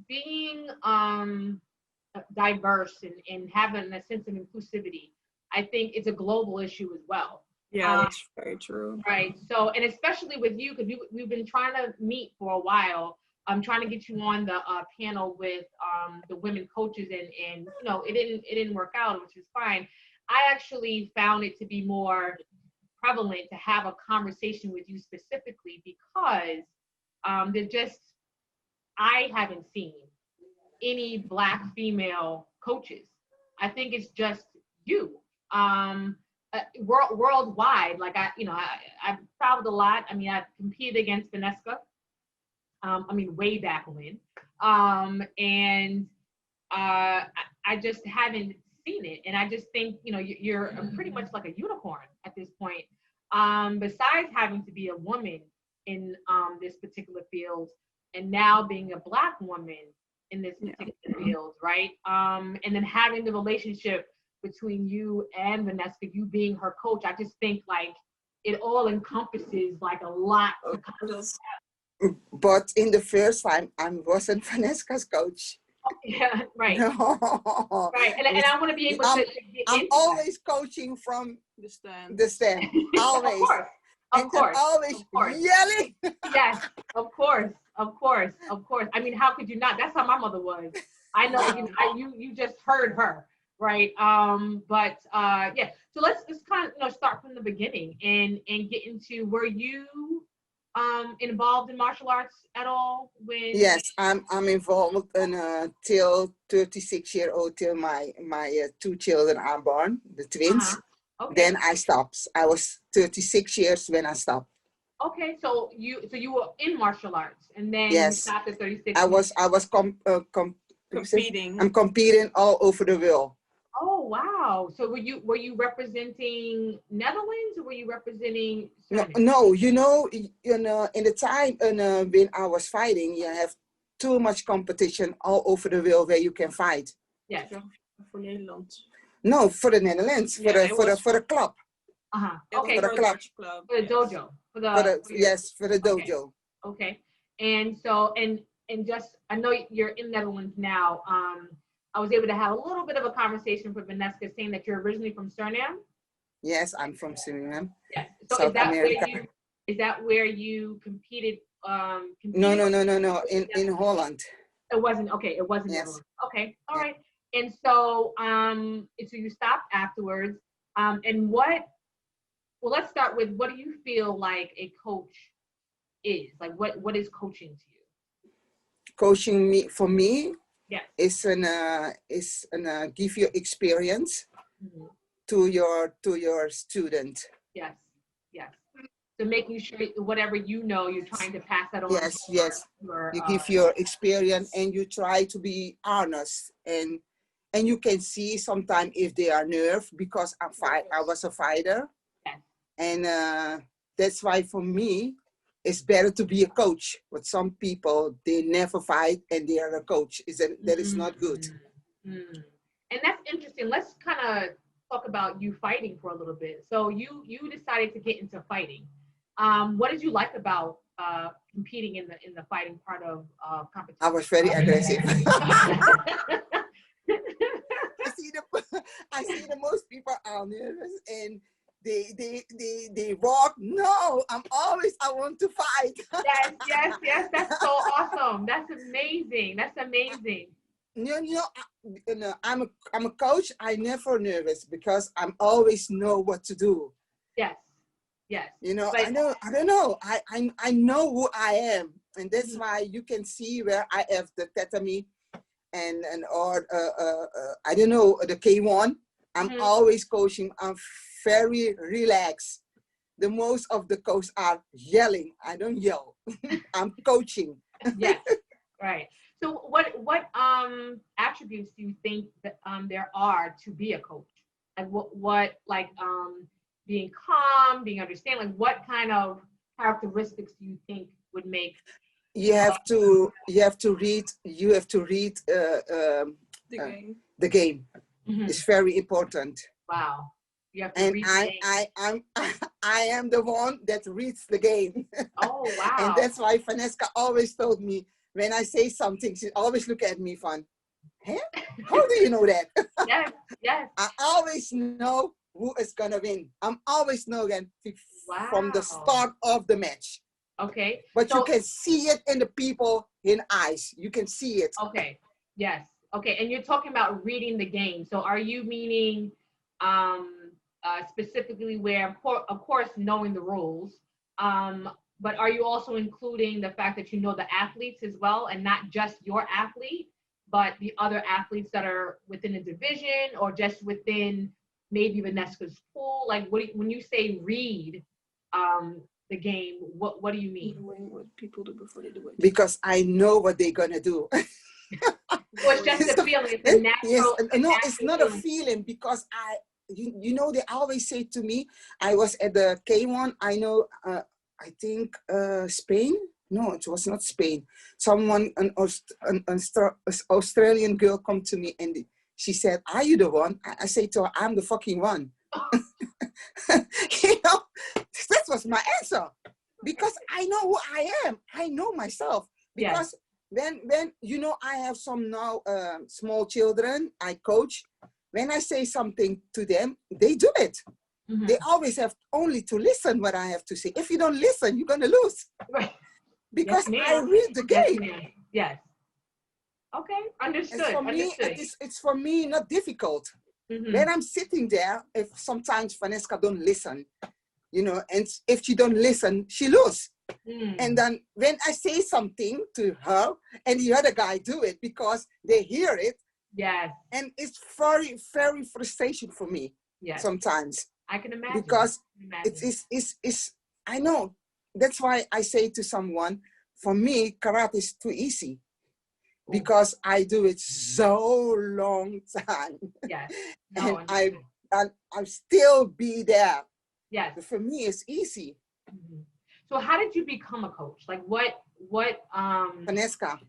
being diverse and having a sense of inclusivity, I think it's a global issue as well. Yeah, that's very true. Right. So, and especially with you, because we've been trying to meet for a while. I'm trying to get you on the panel with the women coaches, and it didn't work out, which is fine. I actually found it to be more prevalent to have a conversation with you specifically because I haven't seen any Black female coaches. I think it's just you. Worldwide, like I've traveled a lot. I mean, I've competed against Vanesca. Way back when, and I just haven't seen it. And I just think you're pretty much like a unicorn at this point. Besides having to be a woman in this particular field, and now being a Black woman in this particular field, right? And then having the relationship between you and Vanesca, you being her coach, I just think like it all encompasses like a lot. But in the first time, I wasn't Vanesca's coach. Yeah, right. No. Right, and I want to be able to get I'm always coaching from the stand. Always. Of course. Always yelling. Yes, of course. I mean, how could you not? That's how my mother was. I know. You just heard her, right? Yeah. So let's just kind of start from the beginning and get into, were you involved in martial arts at all? Yes, I'm involved till 36-year-old, till my two children are born, the twins. Okay. Then I stopped. I was 36 years when I stopped. Okay, so you were in martial arts, and then yes, you stopped at 36. I was competing. I'm competing all over the world. Oh wow! So were you representing Netherlands, or were you representing? No. In the time when I was fighting, you have too much competition all over the world where you can fight. Yes. For Nederland. No, for the Netherlands, for the club. Okay. For the club. For the dojo. For the dojo. Okay. And so and just, I know you're in Netherlands now. I was able to have a little bit of a conversation with Vanesca, saying that you're originally from Suriname. Yes, I'm from Suriname. Yes. So South America. Is that where you competed? No. In Holland. It wasn't. Okay. It wasn't. Yes. Okay. All right. And so, so you stopped afterwards. And well, let's start with, what do you feel like a coach is? Like, what is coaching to you? Coaching for me. Yes. Is give you experience to your student. Yes. So making sure whatever you're trying to pass that on. Yes. You give your experience, and you try to be honest, and you can see sometimes if they are nervous, because I was a fighter. Yes. And that's why for me, it's better to be a coach. But some people, they never fight and they are a coach. That is not good. Mm-hmm. And that's interesting. Let's kind of talk about you fighting for a little bit. So you decided to get into fighting. What did you like about competing in the fighting part of competition? I was very aggressive. I see the most people are nervous, and they walk. No, I want to fight. Yes. That's so awesome. That's amazing. I'm a coach. I never nervous, because I'm always know what to do. Yes. But I don't know. I know who I am, and that's why you can see where I have the tatami, or I don't know, the K1. I'm always coaching. I'm very relaxed. The most of the coaches are yelling. I don't yell. I'm coaching. Yes, right. So what attributes do you think that there are to be a coach? Like what being calm, being understanding, like what kind of characteristics do you think would make? You have to read the game. It's very important. Wow. You have to read the game. I am the one that reads the game. Oh wow. And that's why Vanesca always told me, when I say something, she always look at me fun. Huh? How do you know that? Yes, yes. I always know who is gonna win. I'm always know again from the Wow. start of the match. Okay. But So, you can see it in the people in eyes. You can see it. okay. Yes. Okay. And you're talking about reading the game. So are you meaning specifically where, of course, knowing the rules, but are you also including the fact that you know the athletes as well, and not just your athlete, but the other athletes that are within a division or just within maybe Vanesca's pool? Like, when you say read the game, what do you mean? Knowing what people do before they do it. Because I know what they're gonna do. So it's just a feeling. It's a natural. Yes, no, natural it's not a feeling because you know, they always say to me, I was at the K1, I know, I think Spain. No, it was not Spain. Someone, an Australian girl come to me and she said, are you the one? I say to her, I'm the fucking one. You know, that was my answer. Because I know who I am. I know myself. Because when you know, I have some now small children I coach. When I say something to them, they do it. Mm-hmm. They always have only to listen what I have to say. If you don't listen, you're gonna lose. Right. Because yes, I read the game. Yes. Okay, understood. And for me, it's for me not difficult. Mm-hmm. When I'm sitting there, if sometimes Vanesca don't listen, you know, and if she don't listen, she lose. Mm. And then when I say something to her and the other guy do it because they hear it, yes, and it's very, very frustration for me. Yes. Sometimes. I can imagine. Because it's I know. That's why I say to someone, for me, karate is too easy. Because I do it so long time. Yes. No, and I'll still be there. Yes. But for me, it's easy. Mm-hmm. So how did you become a coach? Like what Vanesca.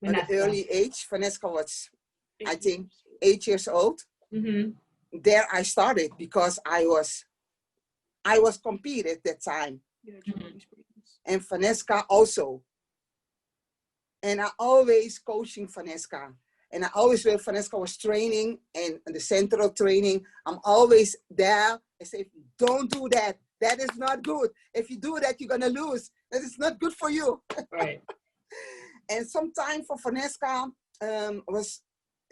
At the early age, Vanesca was, I think, 8 years old. Mm-hmm. There I started because I was competing at that time. Mm-hmm. And Vanesca also. And I always coaching Vanesca. And I always, when Vanesca was training and in the center of training, I'm always there. I say, don't do that. That is not good. If you do that, you're going to lose. That is not good for you. Right. And sometimes for Vanesca,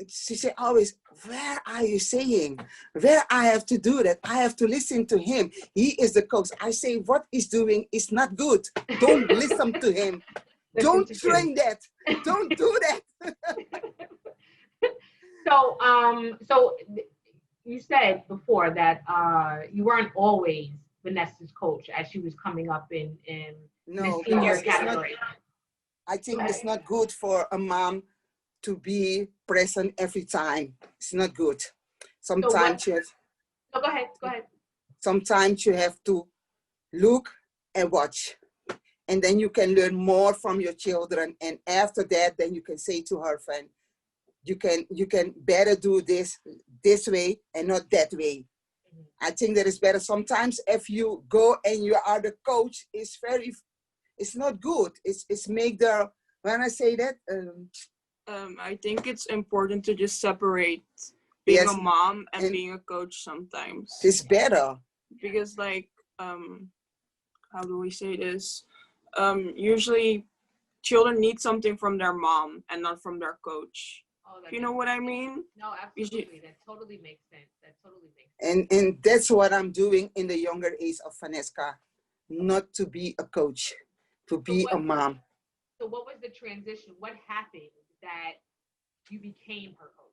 she said always, where are you saying? Where I have to do that? I have to listen to him. He is the coach. I say, what he's doing is not good. Don't listen to him. Don't train that. Don't do that. So you said before that you weren't always Vanesca's coach as she was coming up in the senior category. I think it's not good for a mom to be present every time. It's not good. Sometimes you have. No, go ahead. Sometimes you have to look and watch. And then you can learn more from your children. And after that, then you can say to her friend, you can better do this way and not that way. Mm-hmm. I think that is better. Sometimes if you go and you are the coach, it's not good. It's make the, when I say that. I think it's important to just separate being a mom and being a coach sometimes. It's better. Because like, how do we say this? Usually children need something from their mom and not from their coach. Oh, you know what I mean? No, absolutely. That totally makes sense. And that's what I'm doing in the younger age of Vanesca. Not to be a coach, to be a mom. So what was the transition? What happened that you became her coach?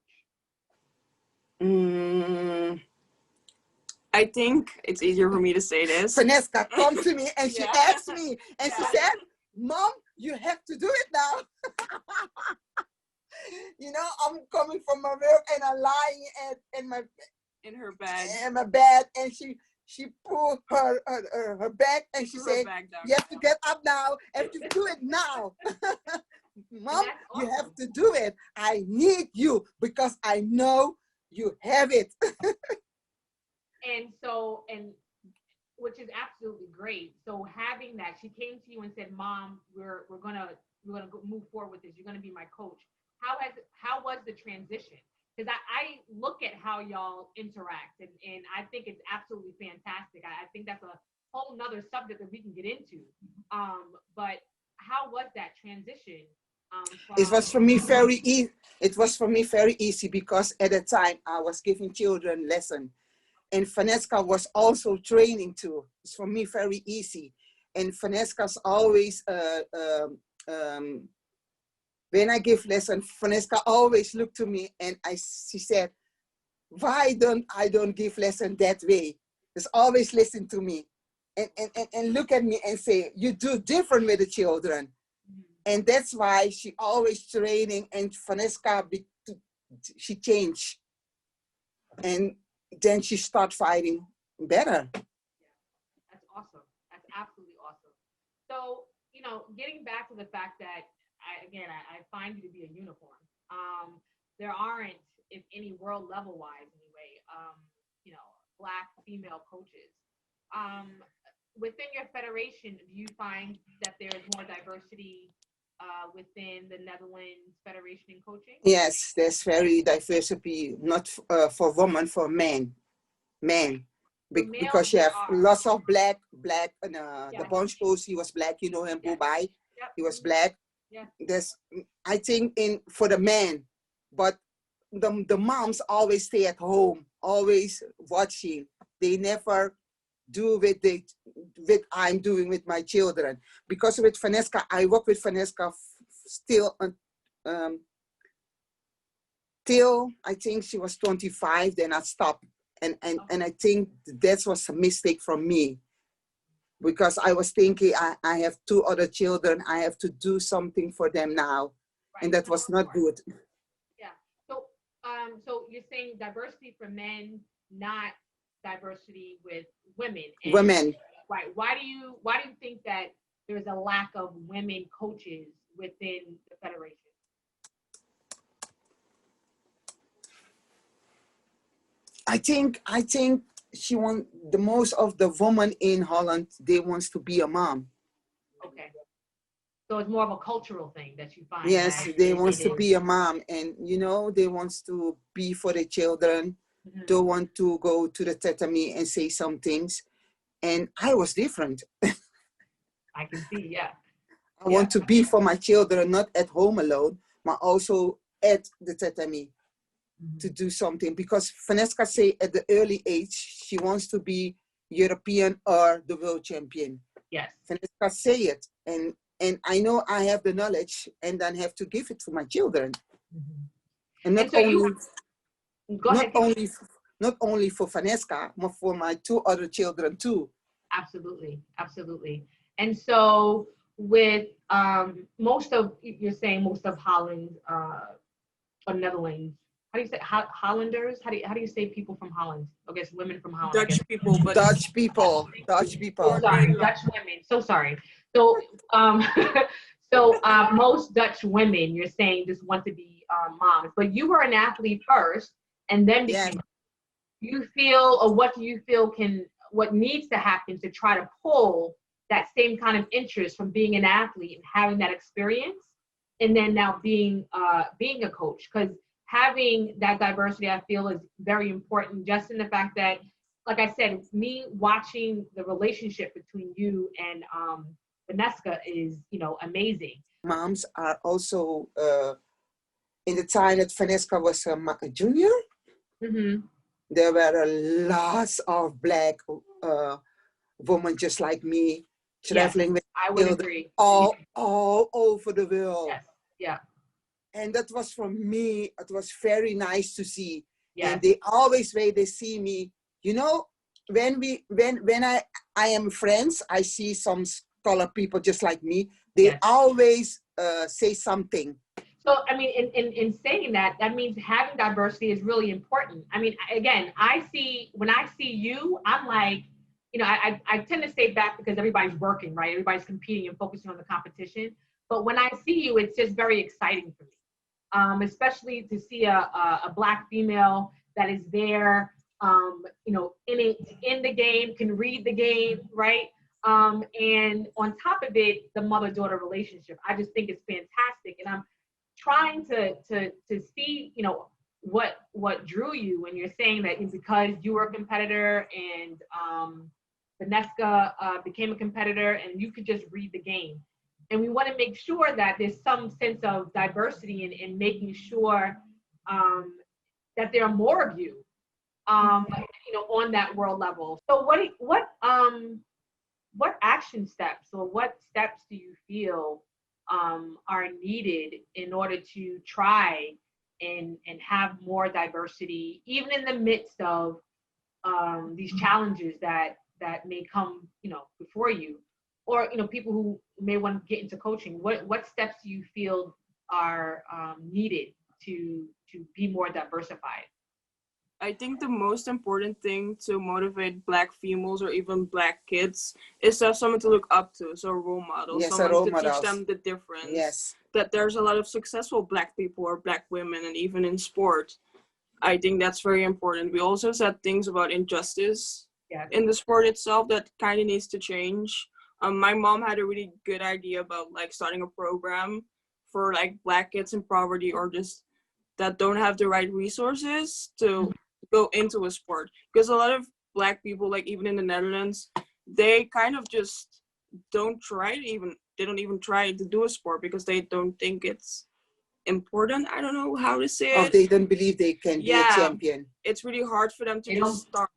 I think it's easier for me to say this. Vanesca come to me and she asked me, and she said, Mom, you have to do it now. You know, I'm coming from my work and I'm lying in her bed. In my bed, and she pulled her back and she said, you have to get up now. You have to do it now. Mom, you have to do it. I need you because I know you have it. And which is absolutely great. So having that, she came to you and said, Mom, we're gonna, we're going to move forward with this. You're going to be my coach. How was the transition? Because I look at how y'all interact, and I think it's absolutely fantastic. I think that's a whole nother subject that we can get into. But how was that transition? It was for me very easy. It was for me very easy because at the time I was giving children lesson, and Vanesca was also training too. It's for me very easy. And Vanesca's always when I give lesson, Vanesca always looked to me and she said, "Why don't I give lesson that way?" Just always listen to me and look at me and say, "You do different with the children." And that's why she always training, and Vanesca, she changed. And then she start fighting better. That's awesome. That's absolutely awesome. So, getting back to the fact that, I find you to be a unicorn. There aren't, if any, world level wise anyway, Black female coaches. Within your federation, do you find that there's more diversity within the Netherlands Federation in coaching? Yes, there's very diversity, not for women, for men. Because you have lots of black, and the bunch coach, he was black, you know him, Bubai, he was black. Yeah. There's, I think, for the men, but the moms always stay at home, always watching. They never do what I'm doing with my children. Because with Vanesca, I work with Vanesca still till I think she was 25, then I stopped. And I think that was a mistake from me, because I was thinking I have 2 other children, I have to do something for them now. Right. And that was not good. Yeah. So you're saying diversity for men, not diversity with women. And women. Right. Why do you think that there's a lack of women coaches within the federation? I think she want the most of the women in Holland, they wants to be a mom. Okay. So it's more of a cultural thing that you find. Yes, they wants to be a mom, and they wants to be for the children. Mm-hmm. Don't want to go to the tatami and say some things. And I was different. I can see, yeah. I want to be for my children, not at home alone, but also at the tatami. Mm-hmm. To do something, because Vanesca say at the early age she wants to be European or the world champion. Yes. Vanesca say it, and I know I have the knowledge, and then have to give it to my children. Mm-hmm. And not only for Vanesca, but for my 2 other children too. Absolutely. And so with most of Holland or Netherlands, how do you say Hollanders? How do you say people from Holland? I guess women from Holland. Dutch people. Dutch people. Sorry, Dutch women. So sorry. So most Dutch women, you're saying, just want to be moms, but you were an athlete first, and then became. You feel, or what do you feel what needs to happen to try to pull that same kind of interest from being an athlete and having that experience, and then now being a coach? Because having that diversity, I feel, is very important, just in the fact that, like I said, me watching the relationship between you and Vanesca is, amazing. Moms are also, in the time that Vanesca was a junior, mm-hmm. There were lots of black women just like me, traveling with I would agree. all over the world. Yes. Yeah. And that was for me, it was very nice to see. Yes. And when they see me, when I am friends, I see some scholar people just like me, they always say something. So, I mean, in saying that means having diversity is really important. I mean, again, when I see you, I'm like, I tend to stay back because everybody's working, right? Everybody's competing and focusing on the competition. But when I see you, it's just very exciting for me. Especially to see a Black female that is there, in the game, can read the game, right? And on top of it, the mother-daughter relationship. I just think it's fantastic. And I'm trying to see, you know, what drew you when you're saying that because you were a competitor and Vanesca became a competitor and you could just read the game. And we want to make sure that there's some sense of diversity in making sure that there are more of you, you know, on that world level. So what action steps or what steps do you feel are needed in order to try and have more diversity, even in the midst of these challenges that may come, you know, before you, or you know, people who may want to get into coaching? What steps do you feel are needed to be more diversified? I think the most important thing to motivate Black females or even Black kids is to have someone to look up to, so a role model, Yes, someone a role to model. teach them the difference. Yes. That there's a lot of successful Black people or Black women, and even in sport. I think that's very important. We also said things about injustice in the sport itself that kind of needs to change. My mom had a really good idea about like starting a program for like Black kids in poverty or just that don't have the right resources to go into a sport, because a lot of Black people, like even in the Netherlands, they kind of just don't even try to do a sport because they don't think it's important. I don't know how to say it. Or they don't believe they can be a champion. It's really hard for them to just start.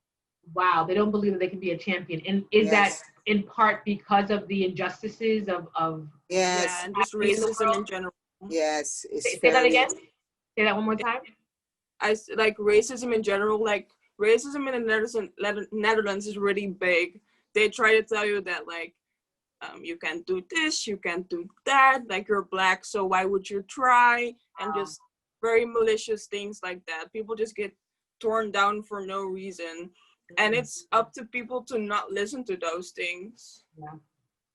Wow, they don't believe that they can be a champion. And is that in part because of the injustices of yes, and just racism in general? Yes. Say that again. Say that one more time. I like racism in general. Like racism in the Netherlands is really big. They try to tell you that like you can't do this, you can't do that. Like you're Black, so why would you try? And just very malicious things like that. People just get torn down for no reason, and it's up to people to not listen to those things. Yeah.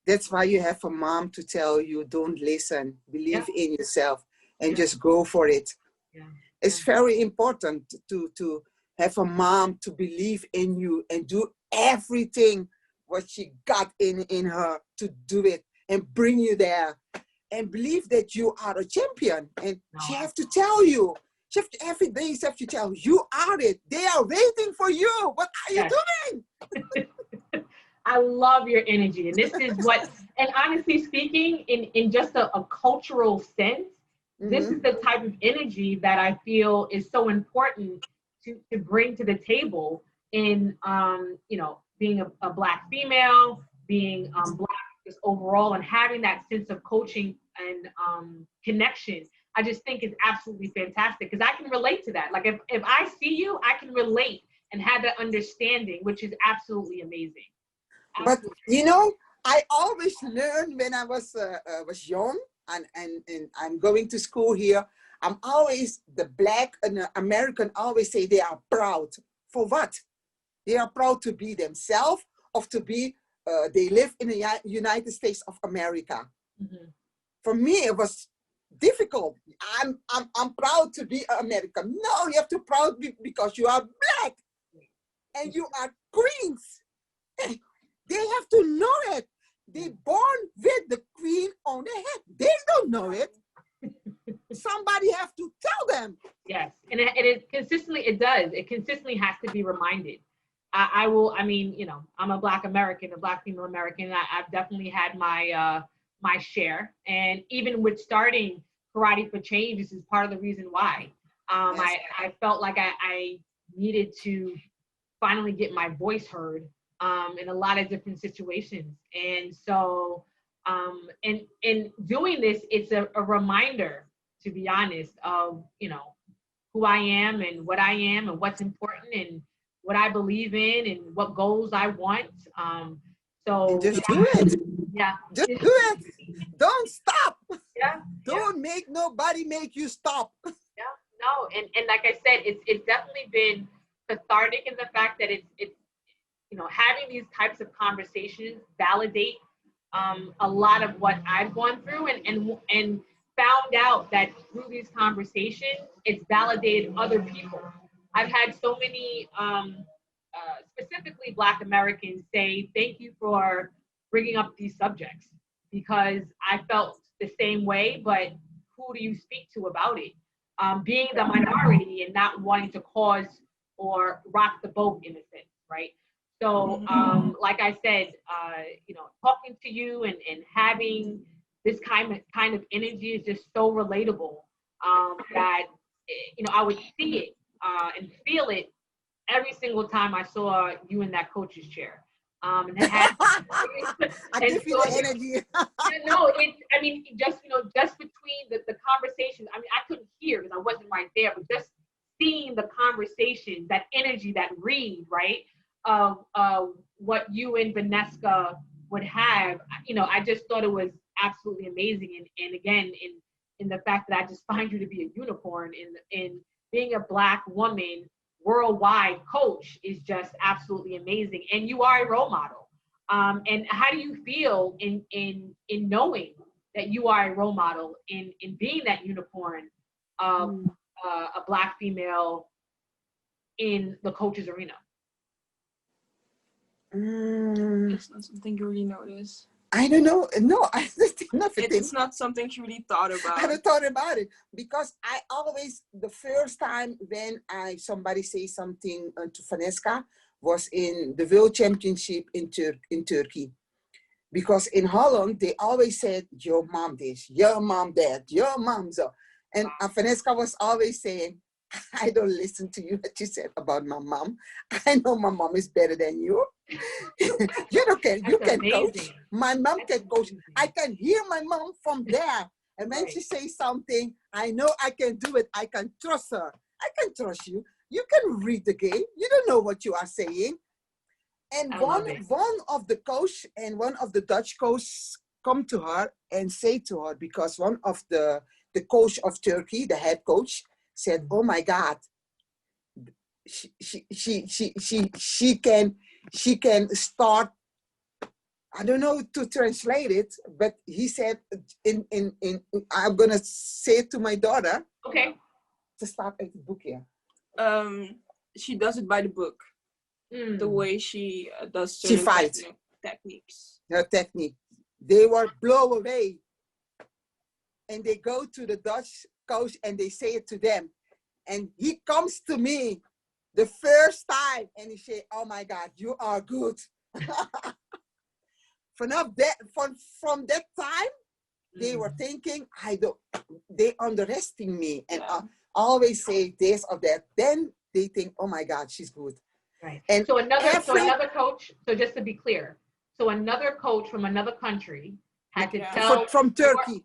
That's why you have a mom to tell you, don't listen, believe in yourself, and just go for it. Yeah. It's very important to have a mom to believe in you and do everything what she got in her to do it and bring you there, and believe that you are a champion. And she have to tell you, every day she have to tell you are it. They are waiting for you. What are you doing? I love your energy. And this is what, and honestly speaking, in just a cultural sense, this is the type of energy that I feel is so important to bring to the table in, you know, being a Black female, being Black just overall, and having that sense of coaching and connection. I just think is absolutely fantastic, because I can relate to that. Like if I see you, I can relate and have that understanding, which is absolutely amazing. But you know, I always learned when I was young, and I'm going to school here. I'm always, the Black and American always say they are proud. For what? They are proud to be themselves, or to be, they live in the United States of America. For me, it was difficult. I'm proud to be American. No, you have to proud because you are Black and you are queens. They have to know it. They born with the queen on their head. They don't know it. Somebody have to tell them. Yes, and it consistently, it does. It consistently has to be reminded. I mean, you know, I'm a Black American, a Black female American. I've definitely had my my share. And even with starting Karate for Change, this is part of the reason why. I felt like I needed to finally get my voice heard in a lot of different situations. And so, in doing this, it's a reminder, to be honest, of, you know, who I am and what I am and what's important and what I believe in and what goals I want. So and just do it. Yeah. Just do it. Don't stop. Yeah. Don't make nobody make you stop. Yeah. No. And like I said, it's definitely been cathartic in the fact that it's you know, having these types of conversations validate a lot of what I've gone through, and found out that through these conversations, it's validated other people. I've had so many, specifically Black Americans, say, thank you for bringing up these subjects, because I felt the same way, but who do you speak to about it? Being the minority and not wanting to cause or rock the boat in a sense, right? So, like I said, talking to you and having this kind of energy is just so relatable, that, I would see it and feel it every single time I saw you in that coach's chair. And it had, I can feel the energy. No, just between the conversations, I couldn't hear because I wasn't right there, but just seeing the conversation, that energy, that read, right, of what you and Vanesca would have, I just thought it was absolutely amazing. And again, in the fact that I just find you to be a unicorn in being a Black woman worldwide coach is just absolutely amazing. And you are a role model. And how do you feel in knowing that you are a role model in being that unicorn of a Black female in the coaches arena? It's not something you really notice. I don't know. No, It's not something you really thought about. I haven't thought about it, because I always, the first time when somebody say something to Vanesca was in the World Championship in Turkey. Because in Holland, they always said, your mom this, your mom that, your mom so. And Vanesca was always saying, I don't listen to you what you said about my mom. I know my mom is better than you. You can coach. My mom can coach. I can hear my mom from there. And when she says something, I know I can do it. I can trust her. I can trust you. You can read the game. You don't know what you are saying. And one of the coach and one of the Dutch coaches come to her and say to her, because one of the coach of Turkey, the head coach, said, "Oh my God, she can start." I don't know to translate it, but he said, "In I'm gonna say it to my daughter." Okay. To start at the book here. She does it by the book. The way she does she fights techniques. Her technique. They were blown away, and they go to the Dutch coach and they say it to them, and he comes to me the first time and he say, "Oh my God, you are good." From that time, they were thinking, they underestimate me and always say this or that. Then they think, "Oh my God, she's good." Right. And so another coach. So just to be clear, so another coach from another country had to tell from Turkey.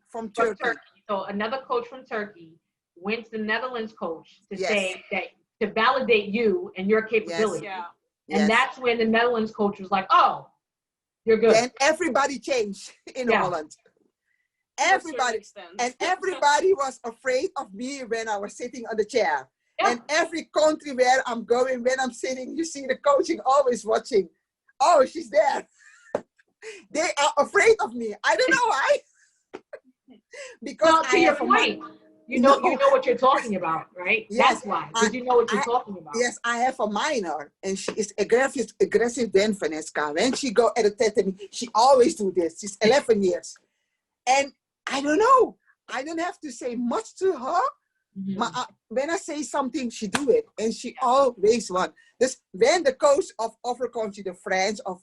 So another coach from Turkey went to the Netherlands coach to say that, to validate you and your capability. Yes. And that's when the Netherlands coach was like, "Oh, you're good." And everybody changed in Holland. Everybody. And everybody was afraid of me when I was sitting on the chair. Yeah. And every country where I'm going, when I'm sitting, you see the coaching always watching. "Oh, she's there." They are afraid of me. I don't know why. Because to your point, you know what you're talking about, right? Yes, that's why. Because you know what you're talking about. Yes, I have a minor, and she is aggressive than Vanesca. When she go at a tatami, she always do this. She's 11 years. And I don't know. I don't have to say much to her. When I say something, she do it. And she always won. This, when the coach of other country, the French, of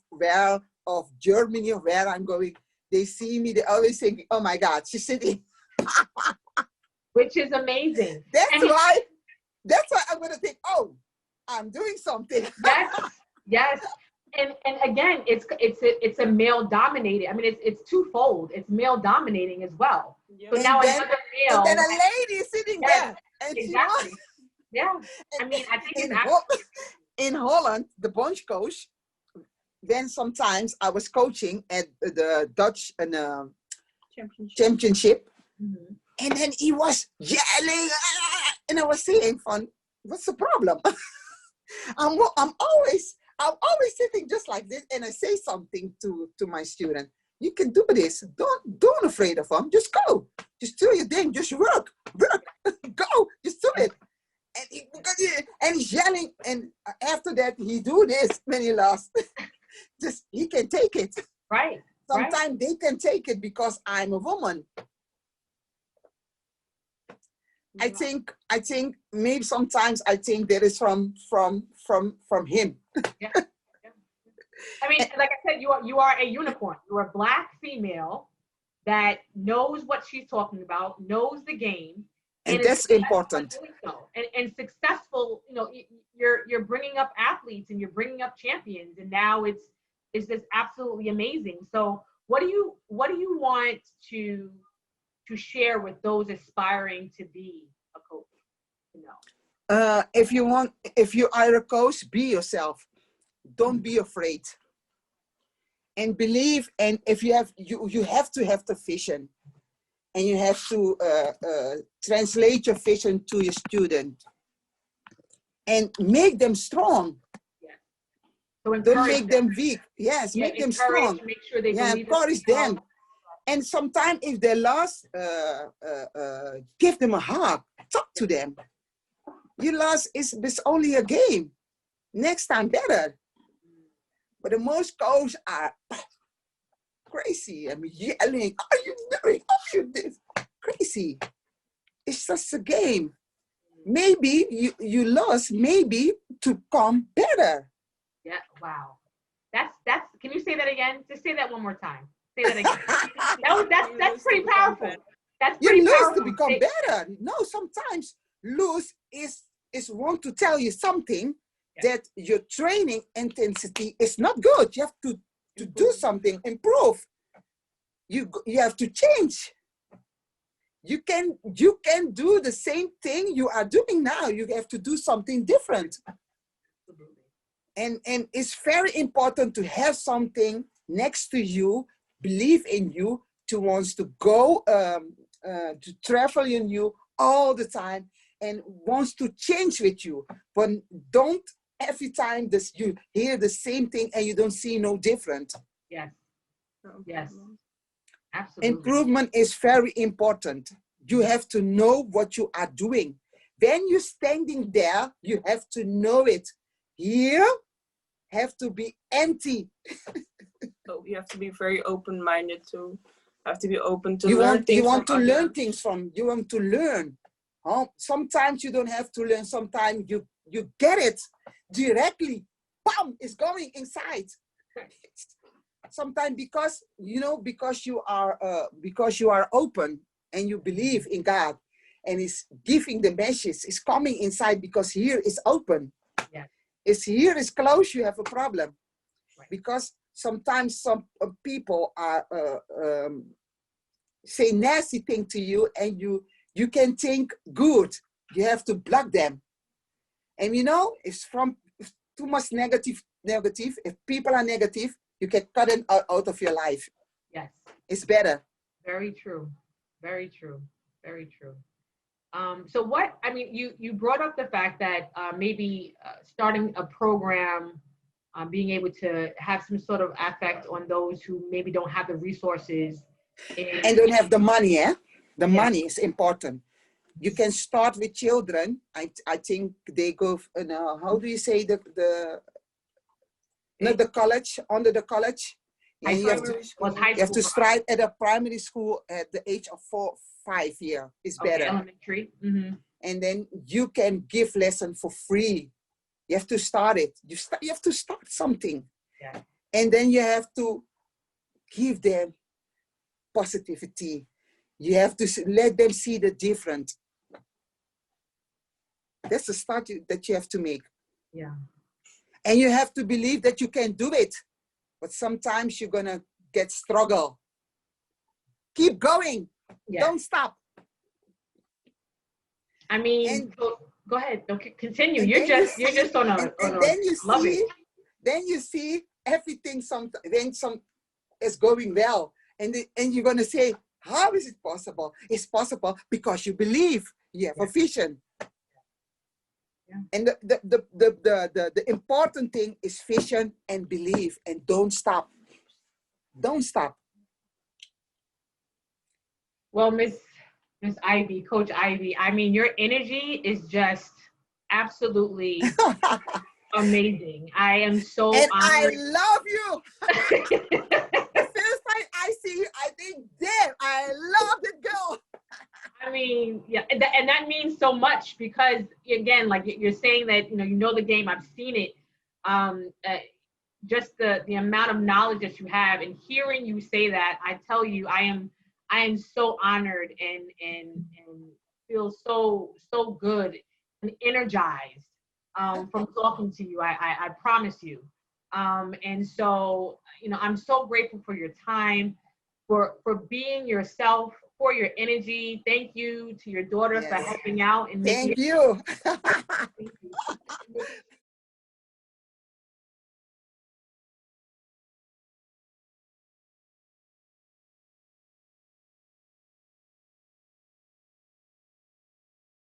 Germany, of where I'm going, they see me, they always think, "Oh my God, she's sitting." Which is amazing. That's why I'm gonna think, "Oh, I'm doing something." Yes. And again, it's a male dominated. I mean, it's twofold. It's male dominating as well. Yeah. But now another male. And then a lady is sitting there. And exactly. Yeah. I mean, I think in Holland, the bunch coach, then sometimes I was coaching at the Dutch championship. And then he was yelling, and I was saying, "What's the problem?" I'm always sitting just like this, and I say something to my student. "You can do this. Don't afraid of him. Just go. Just do your thing. Just work. Go. Just do it." And he's yelling. And after that, he do this when he lost. Just he can take it. Right. Sometimes they can take it because I'm a woman. I think maybe sometimes I think that is from him. Yeah. I mean, like I said, you are a unicorn. You're a Black female that knows what she's talking about, knows the game, and that's important. So. And successful. You know, you're bringing up athletes and you're bringing up champions, and now it's just absolutely amazing. So, what do you want to share with those aspiring to be a coach? You know, if you are a coach, be yourself. Don't be afraid, and believe. And if you have to have the vision, and you have to translate your vision to your student, and make them strong. Yeah. So don't make them weak. Yes, yeah, make them strong. Make sure they encourage them. And sometimes if they're lost, give them a hug. Talk to them. You lost, it's only a game. Next time better. But the most coaches are crazy. I mean, yelling, are you doing? Are you this? Crazy. It's just a game. Maybe you lost, maybe to come better. Yeah, wow. That's, can you say that again? Just say that one more time. Say that again. That's pretty powerful. That's pretty you lose powerful. To become better. No, sometimes lose is want to tell you something that your training intensity is not good. You have to do something, improve. You have to change. You can do the same thing you are doing now. You have to do something different. And it's very important to have something next to you, believe in you, to wants to go to travel in you all the time and wants to change with you. But don't every time you hear the same thing and you don't see no different. Yes. Yes. Absolutely. Improvement is very important. You have to know what you are doing. When you're standing there, you have to know it. Here, have to be empty. So you have to be very open-minded too. Have to be open to you learn want, things. You want to from learn others. things from. You want to learn. Sometimes you don't have to learn. Sometimes you get it directly. Bam! It's going inside. Sometimes because you are open and you believe in God, and it's giving the message. It's coming inside because here is open. Yeah. It's here is closed. You have a problem. Right. Because sometimes some people are say nasty thing to you, and you can think good. You have to block them. And it's from too much negative. If people are negative, you can cut it out of your life. Yes. It's better. Very true. Very true. Very true. So you brought up the fact that maybe starting a program, being able to have some sort of effect on those who maybe don't have the resources. And don't have the money, The money is important. You can start with children. I think they go, how do you say not the college, under the college. And you have to start at a primary school at the age of 4-5 years. It's better. Elementary. Mm-hmm. And then you can give lesson for free. You have to start it. You have to start something. Yeah. And then you have to give them positivity. You have to let them see the difference. That's the start that you have to make. Yeah. And you have to believe that you can do it. But sometimes you're going to get struggle. Keep going. Yeah. Don't stop. I mean, go ahead. Continue. You're just on a. And then you see everything. Then some is going well, and you're going to say, "How is it possible?" It's possible because you believe. You have a vision. Yeah. And the important thing is vision and belief, and don't stop. Don't stop. Well, Miss Ivy, Coach Ivy, I mean, your energy is just absolutely amazing. I am so and honored. I love you. First I see you, I think, damn, I love the girl. I mean, yeah, and that means so much because, again, like you're saying that, you know the game, I've seen it. Just the amount of knowledge that you have, and hearing you say that, I tell you, I am so honored and feel so good and energized from talking to you. I promise you. And so, I'm so grateful for your time, for being yourself, for your energy. Thank you to your daughter for Yes. helping out and making Thank you.